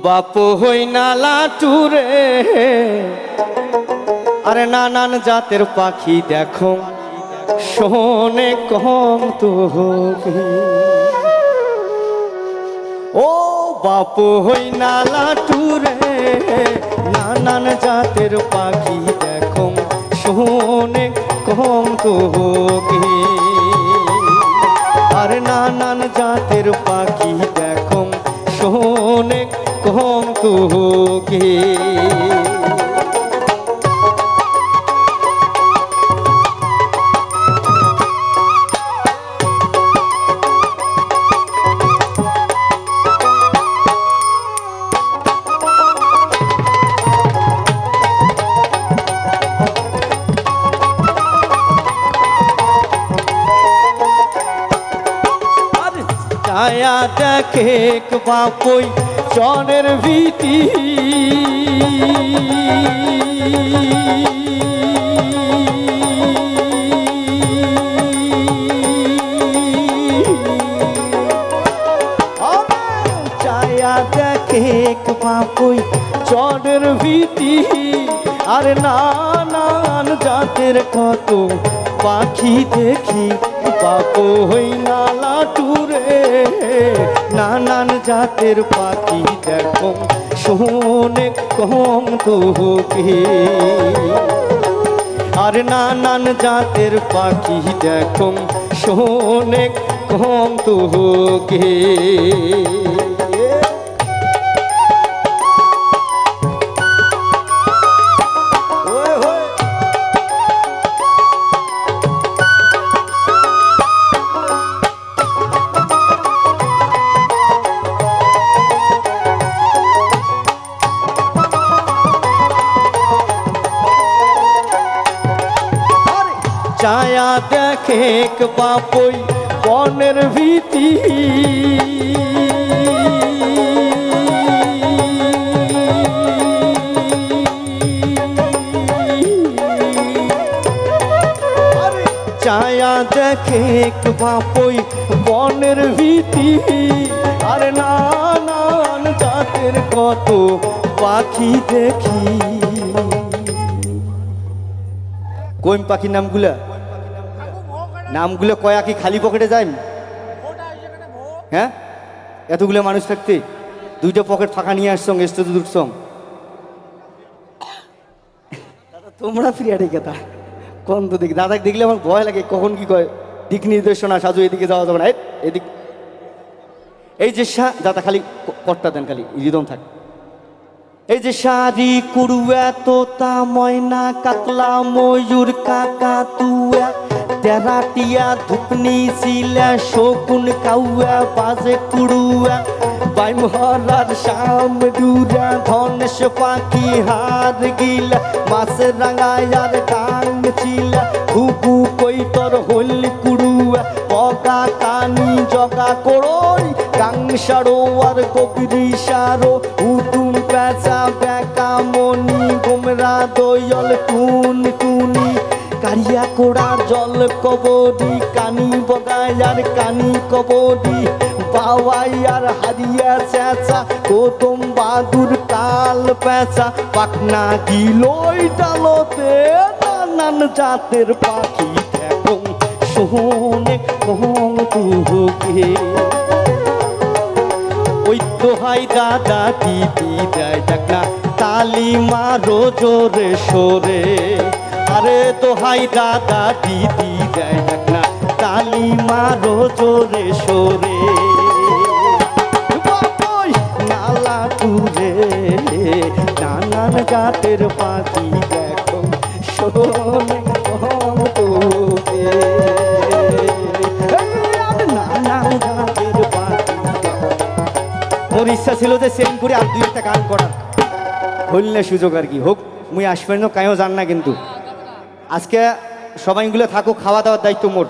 বাপ হই না লাটুরে আরে নানান জাতের পাখি দেখো শোনে কম তো ও বাপ হই না লাটুরে নানান জাতের পাখি দেখো শোনে কম তো আরে নানান জাতের পাখি দেখো শোনে কম তো ছায়া দেখে বাপই চনের ভীতি ছায়া দেখে বাপই চনের ভীতি আর নানান জাতের কত পাখি দেখি বাপ হই না লাটুরে নানান জাতের পাখি দেখো শোনে কম তো আর নানান জাতের পাখি দেখো শোনে কম তো ছায়া দেখে বাপই বনের ভীতি ছায়া দেখে বাপই বনের ভীতি আর নানান জাতের কত পাখি দেখি কোন পাখির নামগুলো কয়া কি খালি পকেটে যায় হ্যাঁ এতগুলো মানুষ থাকতে দুইটা পকেট ফাঁকা নিয়ে আসছ এসতে তো দুটছ তোমরা ফ্রিয়ারে কেতা কোন তো দেখি দাদা দেখলে আমার ভয় লাগে কখন কি কয় দিক নির্দেশনা সাজু এদিকে যাওয়া যাবে না এদিক এই যে দাদা খালি কটটা দেন খালি রিদম থাক এই যে শাড়ি কুড়ুয়া তোতা ময়না কাকলা ময়ূর কাকা তুয়া তেরাটিয়া ধুপনি শিলা শকুন কাউয়া বাজে কুড়ুয়া বাইমহরার শাম ডুরা ধনেশ পাখি হার গিলা মাছের রাঙায়ার গাং চিলা ঘুঘু কৈতর হল কুড়ুয়া পগা কানি জগা করই গাং সারো আর কবিরি সারো উতুম পেঁচা বেকা মনি গোমরা দয়াল টুন টুনি কারিয়া কোড়া জল কবডি কানি বগায়ার কানি কবডি বাওয়াই আর হারিয়া চেঁচা গৌতম বাদুর কাল পেঁচা পাকনা গিলই ডালতে নানান জাতের পাখি দেখো শোনে কম তুকে ওই দোহাই দাদা দিদি দেয় দেখ না তালি মারো জোরে সোরে আরে দোহাই দাদা দিদি দেয় দেখ না তালি মারো জোরে সোরে নালা টুরে নানান জাতের পাখি দেখো শোনে কম তোকে নানান জাতের পাখি মোর ইচ্ছা ছিল যে সেম করে আর দুই একটা গান করার হইল না সুযোগ আর কি হোক মুই আসবেন কায়ও জান না কিন্তু আজকে সবাইগুলো থাকুক খাওয়া দাওয়ার দায়িত্ব মোর